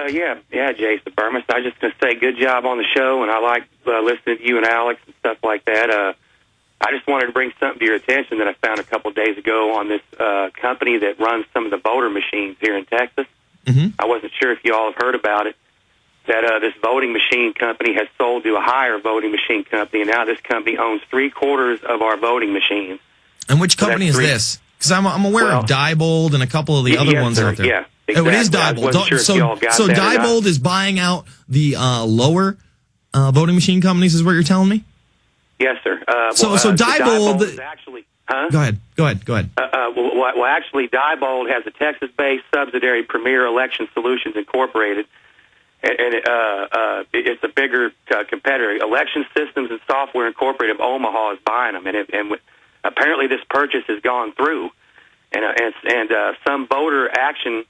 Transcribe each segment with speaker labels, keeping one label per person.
Speaker 1: Yeah, Jason Bermas. I was just going to say good job on the show, and I like listening to you and Alex and stuff like that. I just wanted to bring something to your attention that I found a couple of days ago on this company that runs some of the voter machines here in Texas.
Speaker 2: Mm-hmm.
Speaker 1: I wasn't sure if you all have heard about it, that this voting machine company has sold to a higher voting machine company, and now this company owns 3/4 of our voting machines.
Speaker 2: And which company is this? Because I'm aware of Diebold and a couple of the other ones out there.
Speaker 1: Yeah, exactly.
Speaker 2: Oh, it is Diebold. So Diebold is buying out the lower voting machine companies, is what you're telling me?
Speaker 1: Yes, sir.
Speaker 2: So Diebold
Speaker 1: is actually... Huh?
Speaker 2: Go ahead.
Speaker 1: Well, actually, Diebold has a Texas-based subsidiary, Premier Election Solutions Incorporated, and it's a bigger competitor. Election Systems and Software Incorporated of Omaha is buying them, and apparently this purchase has gone through, and some voter action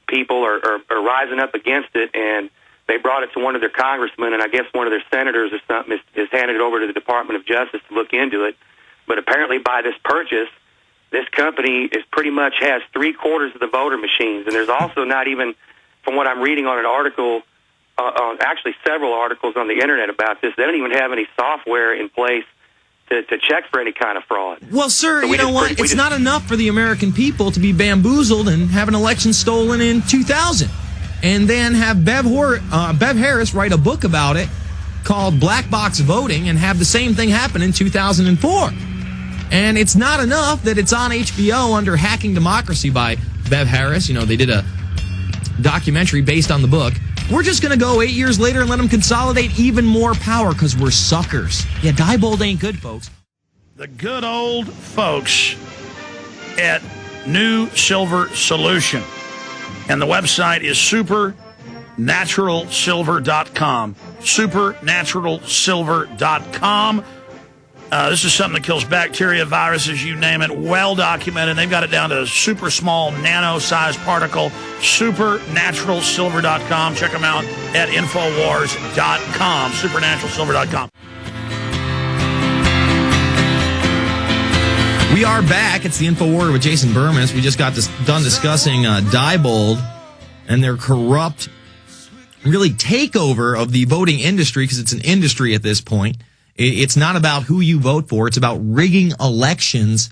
Speaker 1: people are rising up against it, and they brought it to one of their congressmen, and I guess one of their senators or something is handed it over to the Department of Justice to look into it. But apparently by this purchase, this company is pretty much has 3/4 of the voter machines. And there's also not even, from what I'm reading on an article, on actually several articles on the Internet about this, they don't even have any software in place to check for any kind of fraud.
Speaker 2: Well, sir, so you know what? It's not enough for the American people to be bamboozled and have an election stolen in 2000. And then have Bev Harris write a book about it called Black Box Voting and have the same thing happen in 2004. And it's not enough that it's on HBO under Hacking Democracy by Bev Harris. You know, they did a documentary based on the book. We're just going to go 8 years later and let them consolidate even more power because we're suckers. Yeah, Diebold ain't good, folks.
Speaker 3: The good old folks at New Silver Solution. And the website is supernaturalsilver.com. Supernaturalsilver.com. This is something that kills bacteria, viruses, you name it, well documented. They've got it down to a super small nano-sized particle. Supernaturalsilver.com. Check them out at INFOWARRIOR.com. Supernaturalsilver.com.
Speaker 2: We are back. It's the InfoWarrior with Jason Bermas. We just got done discussing Diebold and their corrupt, really, takeover of the voting industry, because it's an industry at this point. It's not about who you vote for. It's about rigging elections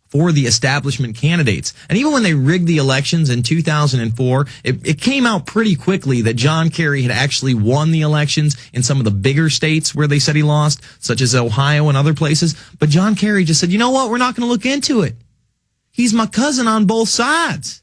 Speaker 2: for the establishment candidates. And even when they rigged the elections in 2004, it came out pretty quickly that John Kerry had actually won the elections in some of the bigger states where they said he lost, such as Ohio and other places. But John Kerry just said, you know what? We're not going to look into it. He's my cousin on both sides.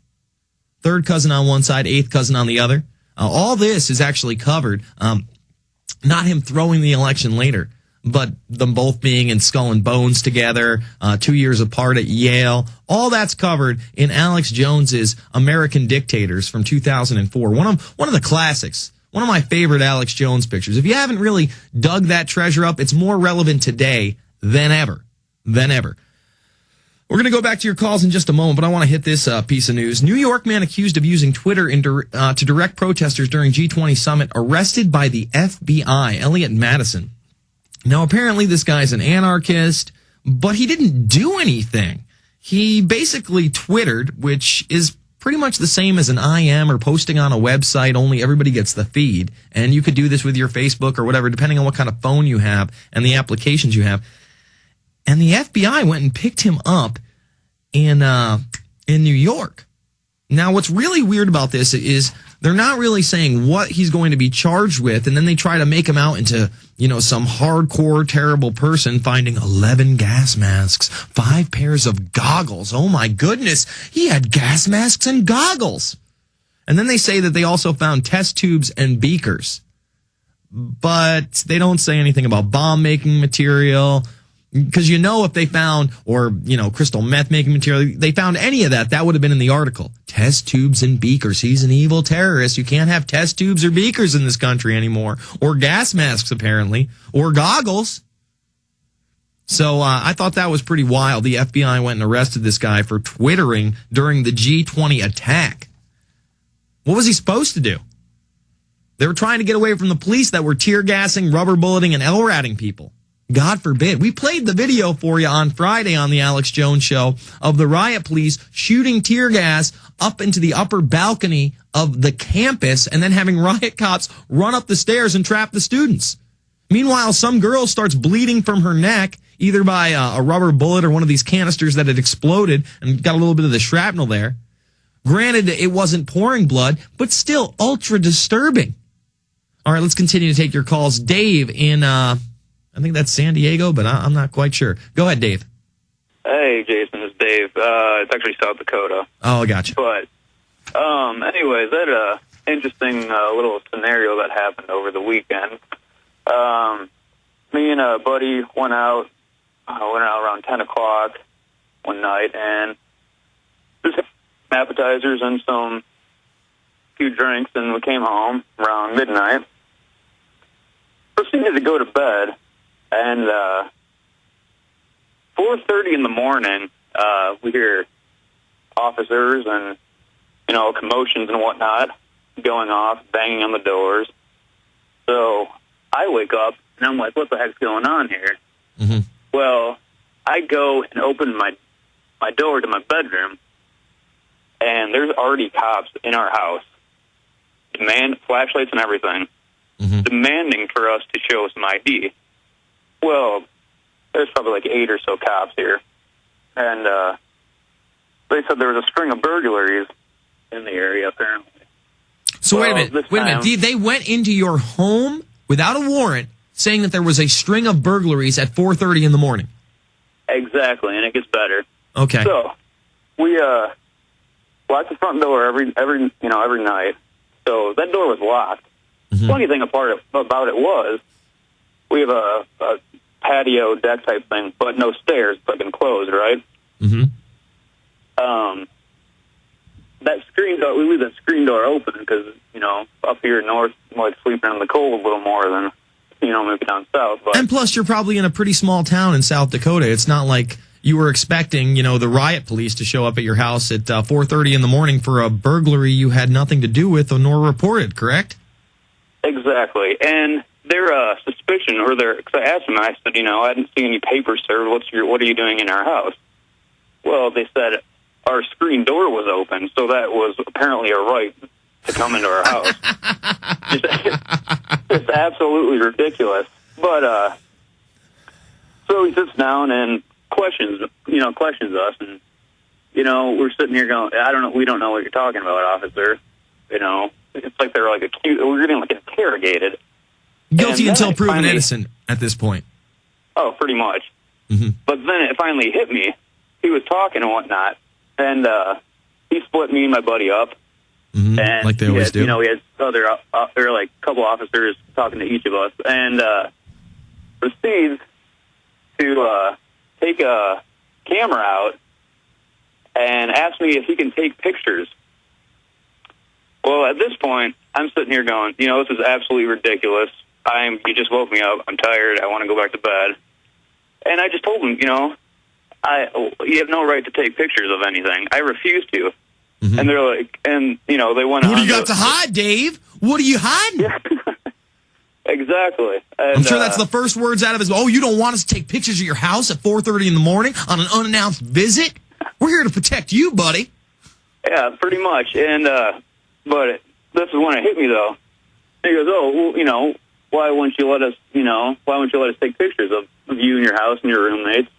Speaker 2: Third cousin on one side, eighth cousin on the other. All this is actually covered. Not him throwing the election later, but them both being in Skull and Bones together, 2 years apart at Yale. All that's covered in Alex Jones's American Dictators from 2004. One of the classics. One of my favorite Alex Jones pictures. If you haven't really dug that treasure up, it's more relevant today than ever. We're going to go back to your calls in just a moment, but I want to hit this piece of news. New York man accused of using Twitter to direct protesters during G20 summit arrested by the FBI. Elliot Madison. Now, apparently this guy's an anarchist, but he didn't do anything. He basically Twittered, which is pretty much the same as an IM or posting on a website, only everybody gets the feed. And you could do this with your Facebook or whatever, depending on what kind of phone you have and the applications you have. And the FBI went and picked him up in New York. Now, what's really weird about this is they're not really saying what he's going to be charged with, and then they try to make him out into, some hardcore, terrible person finding 11 gas masks, 5 pairs of goggles. Oh, my goodness. He had gas masks and goggles. And then they say that they also found test tubes and beakers. But they don't say anything about bomb-making material. Because if they found, or, crystal meth making material, they found any of that, that would have been in the article. Test tubes and beakers. He's an evil terrorist. You can't have test tubes or beakers in this country anymore. Or gas masks, apparently. Or goggles. So I thought that was pretty wild. The FBI went and arrested this guy for twittering during the G20 attack. What was he supposed to do? They were trying to get away from the police that were tear gassing, rubber bulleting, and LRADing people. God forbid. We played the video for you on Friday on the Alex Jones Show of the riot police shooting tear gas up into the upper balcony of the campus and then having riot cops run up the stairs and trap the students. Meanwhile, some girl starts bleeding from her neck, either by a rubber bullet or one of these canisters that had exploded and got a little bit of the shrapnel there. Granted, it wasn't pouring blood, but still ultra disturbing. All right, let's continue to take your calls. Dave in, I think that's San Diego, but I'm not quite sure. Go ahead, Dave.
Speaker 4: Hey, Jason, it's Dave. It's actually South Dakota.
Speaker 2: Oh, I got you.
Speaker 4: But, anyways, that interesting little scenario that happened over the weekend. Me and a buddy went out around 10 o'clock one night, and just had some appetizers and some few drinks, and we came home around midnight. Proceeded to go to bed, and 4:30 in the morning, we hear officers and, commotions and whatnot going off, banging on the doors. So I wake up, and I'm like, what the heck's going on here?
Speaker 2: Mm-hmm.
Speaker 4: Well, I go and open my door to my bedroom, and there's already cops in our house, flashlights and everything, demanding for us to show some ID. Well, there's probably like 8 or so cops here, and they said there was a string of burglaries in the area, apparently.
Speaker 2: So wait a minute. They went into your home without a warrant, saying that there was a string of burglaries at 4:30 in the morning.
Speaker 4: Exactly, and it gets better.
Speaker 2: Okay.
Speaker 4: So we lock the front door every night. So that door was locked. Funny thing about it was we have a patio deck type thing, but no stairs, but enclosed, right? That screen door, we leave that screen door open because, up here north, like sleeping in the cold a little more than, maybe down south. But,
Speaker 2: and plus, you're probably in a pretty small town in South Dakota. It's not like you were expecting, the riot police to show up at your house at 4:30 in the morning for a burglary you had nothing to do with or nor reported, correct?
Speaker 4: Exactly. And their suspicion, because I asked them, I said, I didn't see any papers, sir. What are you doing in our house? Well, they said our screen door was open, so that was apparently a right to come into our house. It's absolutely ridiculous. But so he sits down and questions us, and we're sitting here going, we don't know what you're talking about, officer. It's like they're like we're getting like interrogated.
Speaker 2: Guilty until proven innocent at this point.
Speaker 4: Oh, pretty much. But then it finally hit me. He was talking and whatnot, and he split me and my buddy up. And
Speaker 2: like they always do.
Speaker 4: We had there were like a couple officers talking to each of us, and proceeds to take a camera out and ask me if he can take pictures. Well, at this point, I'm sitting here going, this is absolutely ridiculous. You just woke me up. I'm tired. I want to go back to bed. And I just told him, you have no right to take pictures of anything. I refuse to. And they're like, they went on.
Speaker 2: What do you got to hide, Dave? What are you hiding?
Speaker 4: Yeah. Exactly. And,
Speaker 2: I'm sure that's the first words out of his. Oh, you don't want us to take pictures of your house at 4:30 in the morning on an unannounced visit? We're here to protect you, buddy.
Speaker 4: Yeah, pretty much. And but this is when it hit me, though. He goes, "Oh, well, why wouldn't you let us? Why wouldn't you let us take pictures of you and your house and your roommates?"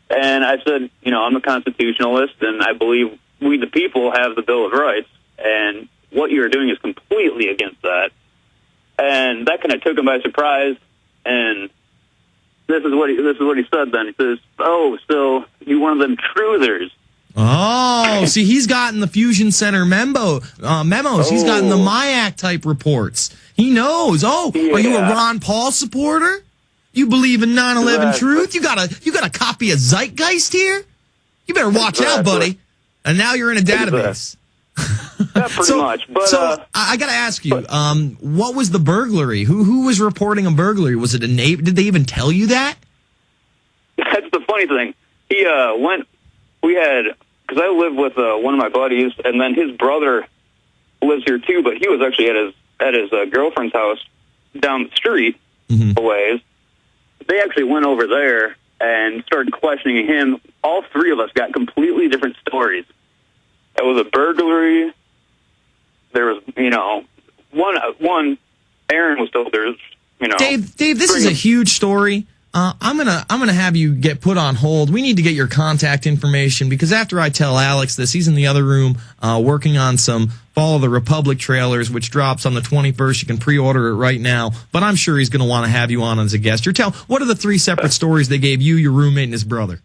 Speaker 4: And I said, I'm a constitutionalist, and I believe we, the people, have the Bill of Rights, and what you're doing is completely against that. And that kind of took him by surprise. And this is what he said. Then he says, "Oh, so you one of them truthers?"
Speaker 2: Oh, see, he's gotten the Fusion Center memos. He's gotten the MIAC type reports. He knows. Oh, yeah. Are you a Ron Paul supporter? You believe in 9/11 truth? You got a copy of Zeitgeist here? You better watch out, buddy. And now you're in a database.
Speaker 4: Yeah, pretty much. But,
Speaker 2: I got to ask you, what was the burglary? Who was reporting a burglary? Was it a neighbor? Did they even tell you that?
Speaker 4: That's the funny thing. He because I live with one of my buddies, and then his brother lives here too, but he was actually at his girlfriend's house down the street a ways. they actually went over there and started questioning him. All three of us got completely different stories. It was a burglary. There was, one. Aaron was told there's,
Speaker 2: Dave, this is a huge story. I'm gonna have you get put on hold. We need to get your contact information because after I tell Alex this, he's in the other room working on some Fall of the Republic trailers, which drops on the 21st. You can pre-order it right now, but I'm sure he's gonna want to have you on as a guest. What are the three separate stories they gave you, your roommate, and his brother?